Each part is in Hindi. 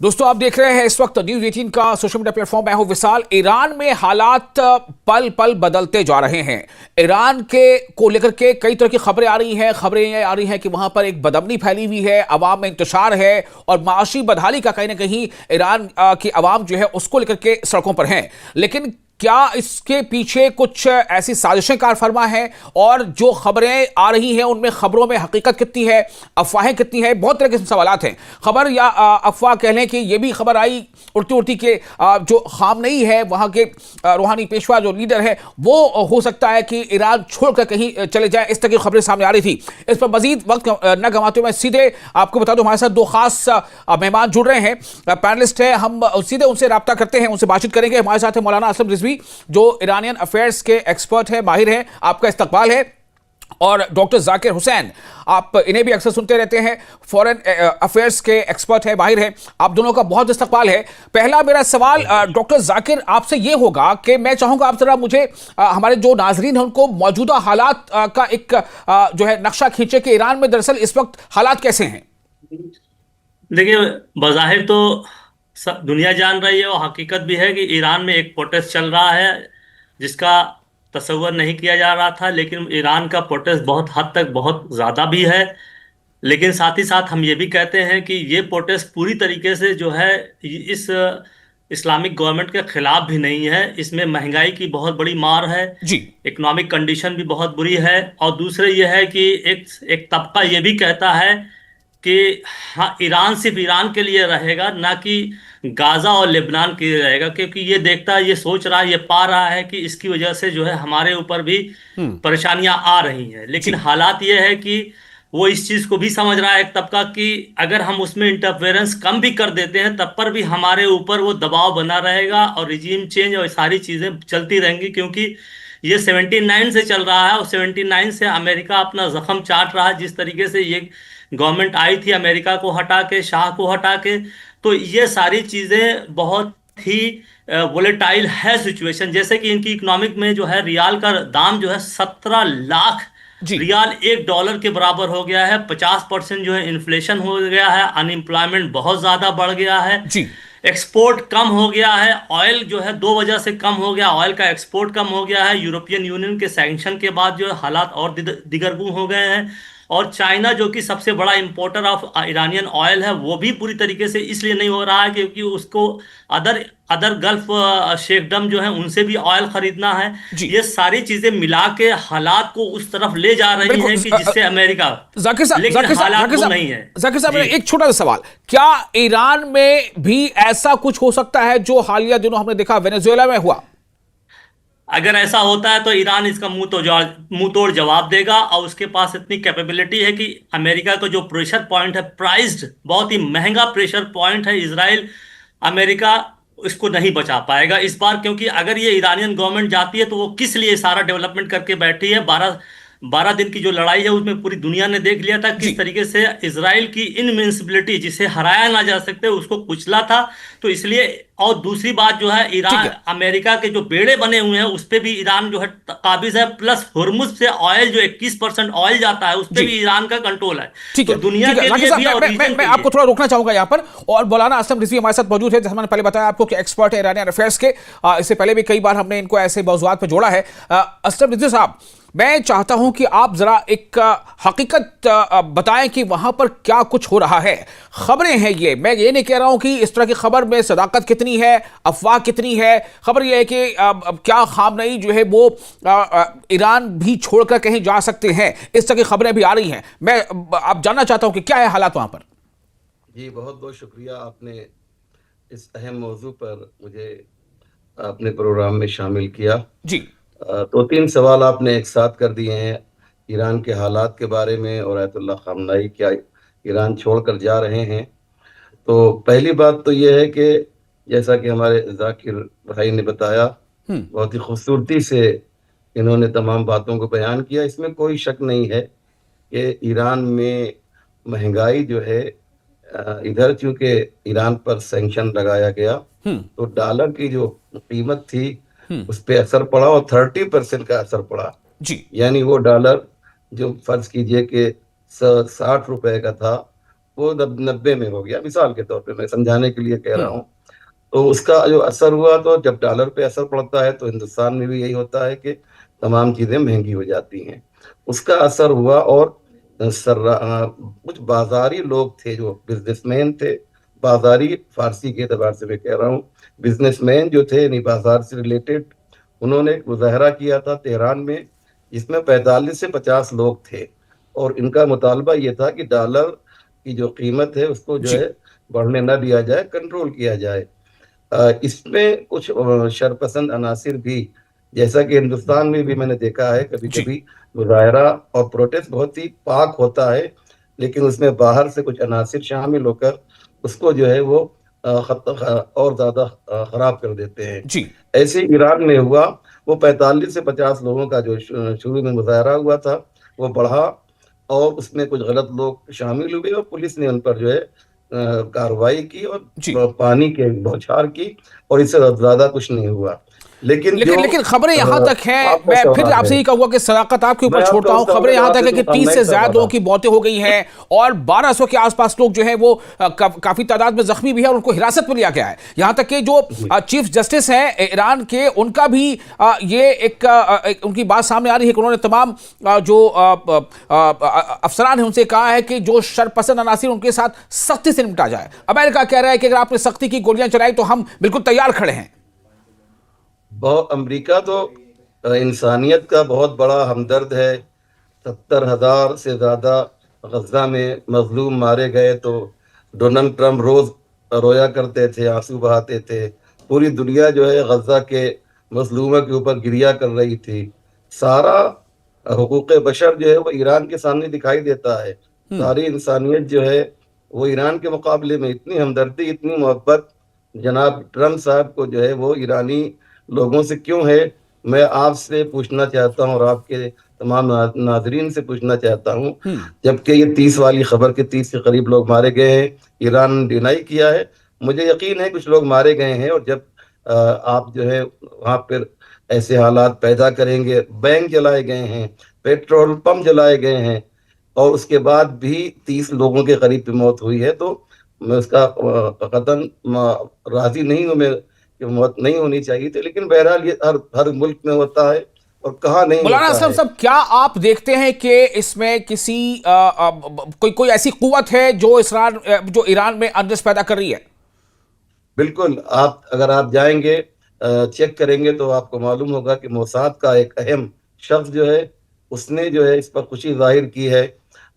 दोस्तों आप देख रहे हैं इस वक्त न्यूज 18 का सोशल मीडिया प्लेटफॉर्म। मैं हूं विशाल। ईरान में हालात पल पल बदलते जा रहे हैं। ईरान के को लेकर के कई तरह की खबरें आ रही हैं कि वहां पर एक बदअमनी फैली हुई है, अवाम में इंतशार है और माशी बदहाली का कहीं ना कहीं ईरान की अवाम जो है उसको लेकर के सड़कों पर है। लेकिन क्या इसके पीछे कुछ ऐसी साजिशें कार फरमा है और जो खबरें आ रही हैं उनमें खबरों में हकीकत कितनी है, अफवाहें कितनी है, बहुत तरह के सवालात हैं। खबर या अफवाह कह लें कि ये भी खबर आई उड़ती उड़ती के जो खामनेई है वहाँ के रूहानी पेशवा जो लीडर है वो हो सकता है कि ईरान छोड़कर कहीं चले जाए, इस तरह की खबरें सामने आ रही थी। इस पर मजीद वक्त न गंवाते हुए मैं सीधे आपको बता दूं हमारे साथ दो खास मेहमान जुड़ रहे हैं, पैनलिस्ट है। हम सीधे उनसे रब्ता करते हैं, उनसे बातचीत करेंगे। हमारे साथ है मौलाना असलम रिजवी जो ईरानियन अफेयर्स के एक्सपर्ट है, माहिर है, आपका इस्तकबाल है। और डॉक्टर जाकिर हुसैन, आप इन्हें भी अक्सर सुनते रहते हैं, फॉरेन अफेयर्स के एक्सपर्ट है, माहिर है। आप दोनों का बहुत इस्तकबाल है। पहला मेरा सवाल डॉक्टर जाकिर आपसे ये होगा कि मैं चाहूंगा आप जरा मुझे हमारे जो नाजरीन हैं उनको मौजूदा हालात का एक जो है नक्शा खींचे कि ईरान में दरअसल इस वक्त हालात कैसे हैं। देखिए, बज़ाहिर तो सब दुनिया जान रही है और हकीकत भी है कि ईरान में एक प्रोटेस्ट चल रहा है जिसका तसव्वुर नहीं किया जा रहा था। लेकिन ईरान का प्रोटेस्ट बहुत हद तक बहुत ज़्यादा भी है। लेकिन साथ ही साथ हम ये भी कहते हैं कि ये प्रोटेस्ट पूरी तरीके से जो है इस इस्लामिक गवर्नमेंट के खिलाफ भी नहीं है। इसमें महंगाई की बहुत बड़ी मार है, जी, इकोनॉमिक कंडीशन भी बहुत बुरी है। और दूसरे ये है कि एक तबका ये भी कहता है कि हाँ, ईरान सिर्फ ईरान के लिए रहेगा, ना कि गाजा और लेबनान के लिए रहेगा, क्योंकि ये देखता है, ये सोच रहा है, ये पा रहा है कि इसकी वजह से जो है हमारे ऊपर भी परेशानियां आ रही हैं। लेकिन जी, हालात ये है कि वो इस चीज को भी समझ रहा है एक तबका कि अगर हम उसमें इंटरफेरेंस कम भी कर देते हैं तब पर भी हमारे ऊपर वो दबाव बना रहेगा और रिजीम चेंज और सारी चीजें चलती रहेंगी, क्योंकि ये 79 से चल रहा है और 79 से अमेरिका अपना जख्म चाट रहा है। जिस तरीके से ये गवर्नमेंट आई थी अमेरिका को हटा के, शाह को हटा के, तो ये सारी चीजें बहुत ही वोलेटाइल है सिचुएशन। जैसे कि इनकी इकोनॉमिक में जो है रियाल का दाम जो है 17 लाख जी, रियाल $1 के बराबर हो गया है। 50% जो है इन्फ्लेशन हो गया है, अनएम्प्लॉयमेंट बहुत ज्यादा बढ़ गया है, जी, एक्सपोर्ट कम हो गया है। ऑयल जो है दो वजह से कम हो गया, ऑयल का एक्सपोर्ट कम हो गया है। यूरोपियन यूनियन के सैंक्शन के बाद जो है हालात और दिगरगू हो गए हैं। और चाइना जो कि सबसे बड़ा इंपोर्टर ऑफ ईरानियन ऑयल है, वो भी पूरी तरीके से इसलिए नहीं हो रहा है क्योंकि उसको अदर अदर गल्फ शेखडम जो है उनसे भी ऑयल खरीदना है। जी। ये सारी चीजें मिला के हालात को उस तरफ ले जा रही बिल्कुल हैं कि जिससे अमेरिका, जाकिर साहब, लेकिन हालात वो नहीं है। जाकिर साहब, जी, मेरा एक छोटा सा सवाल, क्या ईरान में भी ऐसा कुछ हो सकता है जो हालिया दिनों हमने देखा वेनेजुएला में हुआ? अगर ऐसा होता है तो ईरान इसका मुंह तोड़ जवाब देगा और उसके पास इतनी कैपेबिलिटी है कि अमेरिका का जो प्रेशर पॉइंट है, प्राइस्ड बहुत ही महंगा प्रेशर पॉइंट है इजराइल, अमेरिका इसको नहीं बचा पाएगा इस बार। क्योंकि अगर ये ईरानियन गवर्नमेंट जाती है तो वो किस लिए सारा डेवलपमेंट करके बैठी है। 12 दिन की जो लड़ाई है उसमें पूरी दुनिया ने देख लिया था जी, किस तरीके से इजराइल की इनविंसिबिलिटी, जिसे हराया ना जा सकते, उसको कुचला था। तो इसलिए, और दूसरी बात जो है, ठीक ईरान है, अमेरिका के जो बेड़े बने हुए हैं उस पे भी ईरान जो है काबिज है। प्लस हुर्मुज से ऑयल जो 21% ऑयल जाता है उस पे जी, भी ईरान का कंट्रोल है। ठीक तो है, दुनिया ठीक है। के जाकिर लिए भी साहब, और रीजन मैं के आपको लिए। थोड़ा रोकना चाहूंगा यहाँ पर। और मौलाना असलम रिजवी हमारे साथ मौजूद है, जैसे मैंने पहले बताया आपको कि एक्सपर्ट है ईरानियन अफेयर्स के। इससे पहले भी कई बार हमने इनको ऐसे मौजूदात पर जोड़ा है। असलम रिजवी साहब, मैं चाहता हूं कि आप जरा एक हकीकत बताएं कि वहां पर क्या कुछ हो रहा है। खबरें हैं ये, मैं ये नहीं कह रहा हूं कि इस तरह की खबर में सदाकत कितनी है, अफवाह कितनी है। खबर ये है कि क्या खामनेई जो है वो ईरान भी छोड़कर कहीं जा सकते हैं, इस तरह की खबरें भी आ रही हैं। मैं आप जानना चाहता हूं कि क्या है हालात वहां पर। जी, बहुत बहुत शुक्रिया, आपने इस अहम मौजू पर मुझे अपने प्रोग्राम में शामिल किया। जी, दो तीन सवाल आपने एक साथ कर दिए हैं, ईरान के हालात के बारे में और आयतुल्लाह खामनेई क्या ईरान छोड़कर जा रहे हैं। तो पहली बात तो ये है कि जैसा कि हमारे जाकिर भाई ने बताया, बहुत ही खूबसूरती से इन्होंने तमाम बातों को बयान किया। इसमें कोई शक नहीं है कि ईरान में महंगाई जो है, इधर चूंकि ईरान पर सैंक्शन लगाया गया तो डॉलर की जो कीमत थी उस पर असर पड़ा और 30% का असर पड़ा। जी, यानी वो डॉलर जो फर्ज कीजिए कि 60 रुपए का था, वो 90 में हो गया, मिसाल के तौर पे मैं समझाने के लिए कह रहा हूँ। तो उसका जो असर हुआ, तो जब डॉलर पे असर पड़ता है तो हिंदुस्तान में भी यही होता है कि तमाम चीजें महंगी हो जाती हैं। उसका असर हुआ, और कुछ बाजारी लोग थे जो बिजनेसमैन थे, बाजारी फारसी के एतबार से मैं कह रहा हूँ, बिजनेसमैन जो थे यानी बाजार से रिलेटेड, उन्होंने एक मुजाहरा किया था तेहरान में, जिसमें 45 से 50 लोग थे, और इनका मुतालबा ये था कि डॉलर की जो कीमत है उसको जो जी है बढ़ने न दिया जाए, कंट्रोल किया जाए। इसमें कुछ शरपसंद अनासिर भी, जैसा कि हिंदुस्तान में भी मैंने देखा है कभी जी। कभी मुजाहरा और प्रोटेस्ट बहुत ही पाक होता है, लेकिन उसमें बाहर से कुछ अनासिर शामिल होकर उसको जो है वो और ज्यादा खराब कर देते हैं। जी ऐसे ही ईरान में हुआ, वो 45 से 50 लोगों का जो शुरू में मुजाहरा हुआ था वो बढ़ा, और उसमें कुछ गलत लोग शामिल हुए, और पुलिस ने उन पर जो है कार्रवाई की, और जी। पानी के बौछार की, और इससे ज्यादा कुछ नहीं हुआ। लेकिन जो लेकिन लेकिन खबरें यहां तक हैं, आपका मैं फिर सवाल है, आपसे ये कहूंगा कि सदाकत आपके ऊपर मैं छोड़ता आपका हूं। उसका खबरें यहां जवाब तक दे है कि दूं, 30 मैं से कर ज्यादा रहा लोगों था। की मौतें हो गई हैं और 1200 के आसपास लोग जो हैं वो काफी तादाद में जख्मी भी है और उनको हिरासत में लिया गया है। यहां तक कि जो जी चीफ जस्टिस हैं ईरान के, उनका भी ये एक उनकी बात सामने आ रही है कि उन्होंने तमाम जो अफसरान हैं उनसे कहा है कि जो शरपसंद अनासिर उनके साथ सख्ती से निपटा जाए। अमेरिका कह रहा है कि अगर आपने सख्ती की गोलियां चलाई तो हम बिल्कुल तैयार खड़े हैं। बहुत, अमेरिका तो इंसानियत का बहुत बड़ा हमदर्द है। 70,000 से ज्यादा गजा में मजलूम मारे गए तो डोनाल्ड ट्रंप रोज रोया करते थे, आंसू बहाते थे। पूरी दुनिया जो है गजा के मजलूमों के ऊपर गिरिया कर रही थी। सारा हुकूक बशर जो है वो ईरान के सामने दिखाई देता है। सारी इंसानियत जो है वो ईरान के मुकाबले में, इतनी हमदर्दी, इतनी मोहब्बत जनाब ट्रंप साहब को जो है वो ईरानी लोगों से क्यों है, मैं आपसे पूछना चाहता हूँ, और आपके तमाम नाजरीन से पूछना चाहता हूँ। जबकि ये 30 वाली खबर के 30 के करीब लोग मारे गए हैं, ईरान ने डिनाई किया है। मुझे यकीन है कुछ लोग मारे गए हैं, और जब आप जो है वहाँ पर ऐसे हालात पैदा करेंगे, बैंक जलाए गए हैं, पेट्रोल पंप जलाए गए हैं, और उसके बाद भी 30 लोगों के करीब की मौत हुई है, तो मैं उसका कतन राजी नहीं हूँ मैं कि मौत नहीं होनी चाहिए थी। लेकिन बहरहाल ये हर हर मुल्क में होता है, और कहाँ नहीं मौलाना होता असलम है। साहब, क्या आप देखते हैं कि इसमें किसी कोई ऐसी कुव्वत है जो जो ईरान में अनरेस्ट पैदा कर रही है? बिल्कुल, आप अगर आप जाएंगे चेक करेंगे तो आपको मालूम होगा कि मोसाद का एक अहम शख्स जो है उसने जो है इस पर खुशी जाहिर की है,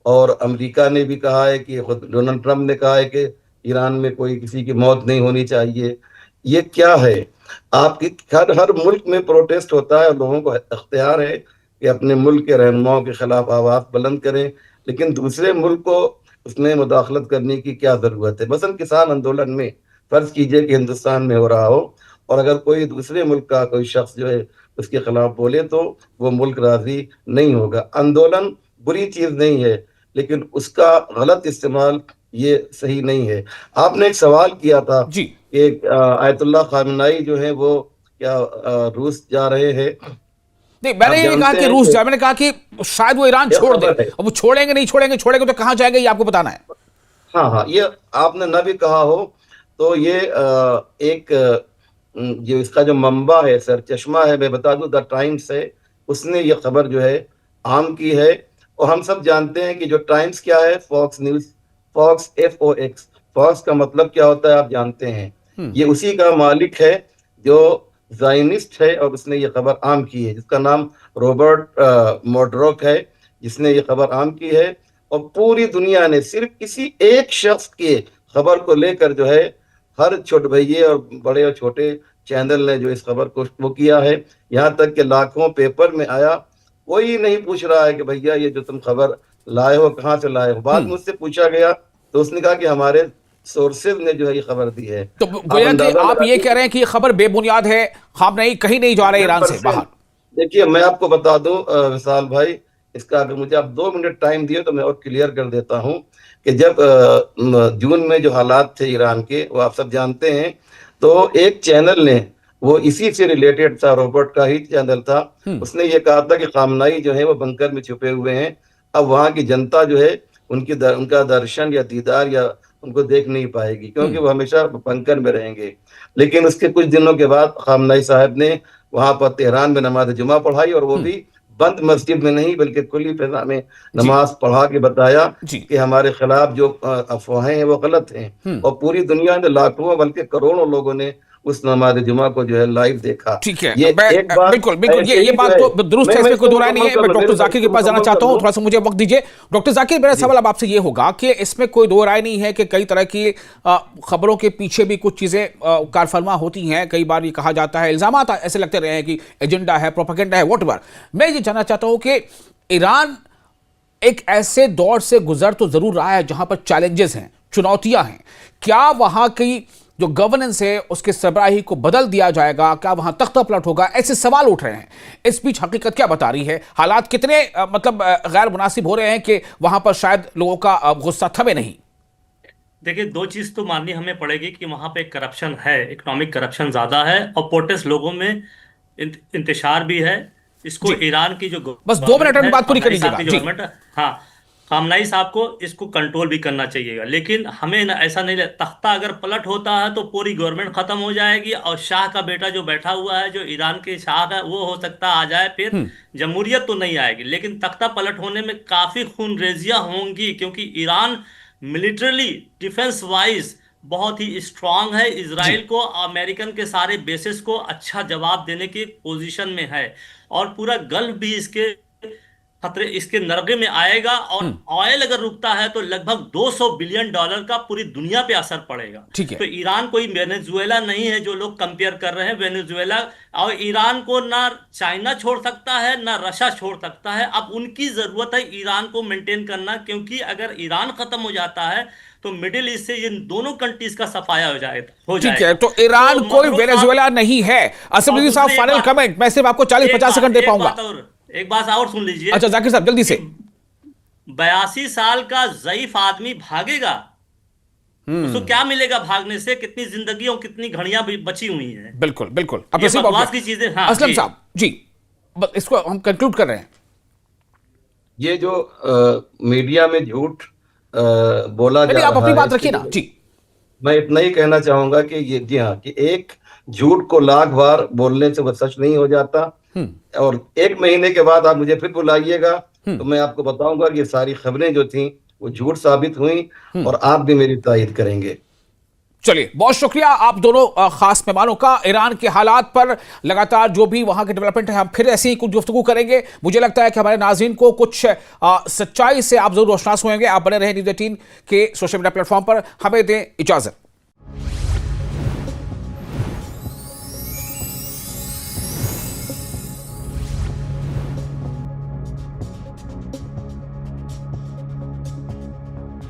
और अमेरिका ने भी कहा है कि खुद डोनाल्ड ट्रंप ने कहा है कि ईरान में कोई किसी की मौत नहीं होनी चाहिए। ये क्या है? आपकी हर हर मुल्क में प्रोटेस्ट होता है, और लोगों को अख्तियार है कि अपने मुल्क के रहनुमाओं के खिलाफ आवाज बुलंद करें, लेकिन दूसरे मुल्क को उसमें मुदाखलत करने की क्या जरूरत है? मसलन किसान आंदोलन में फर्ज कीजिए कि हिंदुस्तान में हो रहा हो, और अगर कोई दूसरे मुल्क का कोई शख्स जो है उसके खिलाफ बोले तो वो मुल्क राजी नहीं होगा। आंदोलन बुरी चीज नहीं है, लेकिन उसका गलत इस्तेमाल ये सही नहीं है। आपने एक सवाल किया था जी कि आयतुल्लाह खामेनी जो है वो क्या रूस जा रहे हैं? नहीं, मैंने आप ये नहीं कहा जानते कि हैं रूस कि जाए, मैंने कहा कि शायद वो ईरान यह छोड़ दे। खबर है। अब वो छोड़ेंगे नहीं छोड़ेंगे, छोड़ेंगे तो कहां जाएंगे ये आपको बताना है। हाँ हाँ, ये आपने न भी कहा हो तो ये एक जो इसका जो मंबा है, सर चश्मा है, मैं बता दूं, द टाइम्स है, उसने ये खबर जो है आम की है। और हम सब जानते हैं कि जो टाइम्स क्या है, Fox News, Fox FOX, Fox का मतलब क्या होता है आप जानते हैं? ये उसी का मालिक है जो जायनिस्ट है, और उसने ये खबर आम की है, जिसका नाम रॉबर्ट मोड्रोक है, जिसने ये खबर आम की है। और पूरी दुनिया ने सिर्फ किसी एक शख्स के खबर को लेकर जो है हर छोटे भैये और बड़े और छोटे चैनल ने जो इस खबर को वो किया है, यहाँ तक कि लाखों पेपर में आया। कोई नहीं पूछ रहा है कि भैया ये जो तुम खबर लाए हो कहाँ से लाए हो। बाद में उससे पूछा गया तो उसने कहा कि हमारे सोर्सेज ने जो है ये खबर दी है। तो आप गोया कि अंदाजा आप ये लगाइए। कह रहे हैं कि ये खबर बेबुनियाद है, हम नहीं कहीं नहीं जा रहे ईरान से 100%। बाहर। देखिए, मैं आपको बता दूं विशाल भाई, इसका अगर मुझे आप 2 मिनट टाइम दिए तो मैं और क्लियर कर देता हूं कि जब जून में जो हालात थे ईरान के, वो आप सब जानते हैं। तो एक चैनल ने, वो इसी से रिलेटेड था, रॉबर्ट का ही चैनल था, उसने ये कहा था कि खामनाई जो है वो बंकर में छुपे हुए हैं। अब वहां की जनता जो है उनका दर्शन या दीदार या उनको देख नहीं पाएगी, क्योंकि वो हमेशा पंकन में रहेंगे। लेकिन उसके कुछ दिनों के बाद खामनेई साहब ने वहां पर तेहरान में नमाज जुमा पढ़ाई, और वो भी बंद मस्जिद में नहीं बल्कि खुली फिजा में नमाज पढ़ा के बताया कि हमारे खिलाफ जो अफवाहें हैं वो गलत हैं। और पूरी दुनिया में लाखों बल्कि करोड़ों लोगों ने उस नमाज जुमा को जो है लाइव देखा। ठीक है, बिल्कुल बिल्कुल, ये बात तो दुरुस्त है, इसमें कोई दो राय नहीं है। मैं डॉक्टर जाकिर के पास जाना चाहता हूँ, थोड़ा सा मुझे वक्त दीजिए। डॉक्टर जाकिर, मेरा सवाल अब आपसे ये होगा कि इसमें कोई दो राय नहीं है कि कई तरह की खबरों के पीछे भी कुछ चीजें कारफरमा होती हैं। कई बार ये कहा जाता है, इल्जामात ऐसे लगते रहे हैं कि एजेंडा है, प्रोपेगेंडा है, व्हाटएवर। मैं ये जानना चाहता हूँ कि ईरान एक ऐसे दौर से गुजर तो जरूर रहा है जहां पर चैलेंजेस हैं, चुनौतियां हैं। क्या वहां की जो गवर्नेंस है उसके सरबराही को बदल दिया जाएगा? क्या वहां तख्ता पलट होगा? ऐसे सवाल उठ रहे हैं। इस बीच हकीकत क्या बता रही है? हालात कितने गैर मुनासिब हो रहे हैं कि वहां पर शायद लोगों का गुस्सा थमे नहीं? देखिए, दो चीज तो माननी हमें पड़ेगी कि वहां पे करप्शन है, इकोनॉमिक करप्शन ज्यादा है और प्रोटेस्ट लोगों में इंतशार भी है। इसको ईरान की जो बस 2 मिनट में बात पूरी कर लीजिएगा। गवर्नमेंट, हाँ, खामनेई साहब को इसको कंट्रोल भी करना चाहिएगा। लेकिन हमें ऐसा नहीं, तख्ता अगर पलट होता है तो पूरी गवर्नमेंट खत्म हो जाएगी और शाह का बेटा जो बैठा हुआ है, जो ईरान के शाह है, वो हो सकता आ जाए, फिर जमहूरियत तो नहीं आएगी। लेकिन तख्ता पलट होने में काफी खूनरेजियां होंगी, क्योंकि ईरान मिलिट्रली डिफेंस वाइज बहुत ही स्ट्रांग है। इजराइल को, अमेरिकन के सारे बेसिस को अच्छा जवाब देने की पोजीशन में है, और पूरा गल्फ भी इसके खतरे, इसके नरगे में आएगा। और ऑयल अगर रुकता है तो लगभग $200 बिलियन का पूरी दुनिया पे असर पड़ेगा। तो ईरान कोई वेनेजुएला नहीं है जो लोग कंपेयर कर रहे हैं। वेनेजुएला और ईरान को ना चाइना छोड़ सकता है ना रशिया छोड़ सकता है। अब उनकी जरूरत है ईरान को मेंटेन करना, क्योंकि अगर ईरान खत्म हो जाता है तो मिडिल ईस्ट से इन दोनों कंट्रीज का सफाया हो जाएगा। ठीक है, तो ईरान कोई वेनेजुएला नहीं है। असद साहब, फाइनल कमेंट। मैं सिर्फ आपको 40-50 सेकंड दे पाऊंगा। एक बात और सुन लीजिए। अच्छा जाकिर साहब, जल्दी से। 82 साल का ज़ईफ आदमी भागेगा, उसको क्या मिलेगा भागने से? कितनी जिंदगियों, कितनी घड़ियां भी बची हुई हैं। बिल्कुल बिल्कुल, अब बकवास की चीजें। हाँ, असलम साहब जी, इसको हम कंक्लूड कर रहे हैं। ये जो मीडिया में झूठ बोला जा रहा है, आप अपनी बात रखिए ना जी। मैं इतना ही कहना चाहूंगा कि ये, जी हाँ, कि एक झूठ को लाख बार बोलने से वो सच नहीं हो जाता। और 1 महीने के बाद आप मुझे फिर बुलाइएगा तो मैं आपको बताऊंगा कि ये सारी खबरें जो थी वो झूठ साबित हुई, और आप भी मेरी तायद करेंगे। चलिए, बहुत शुक्रिया आप दोनों खास मेहमानों का। ईरान के हालात पर लगातार जो भी वहां के डेवलपमेंट है, हम फिर ऐसे ही कुछ गुफ्तगू करेंगे। मुझे लगता है कि हमारे नाज़रीन को कुछ सच्चाई से आप जरूर रोशनास होंगे। आप बने रहे न्यूज़ 18 के सोशल मीडिया प्लेटफॉर्म पर। हमें दें इजाजत।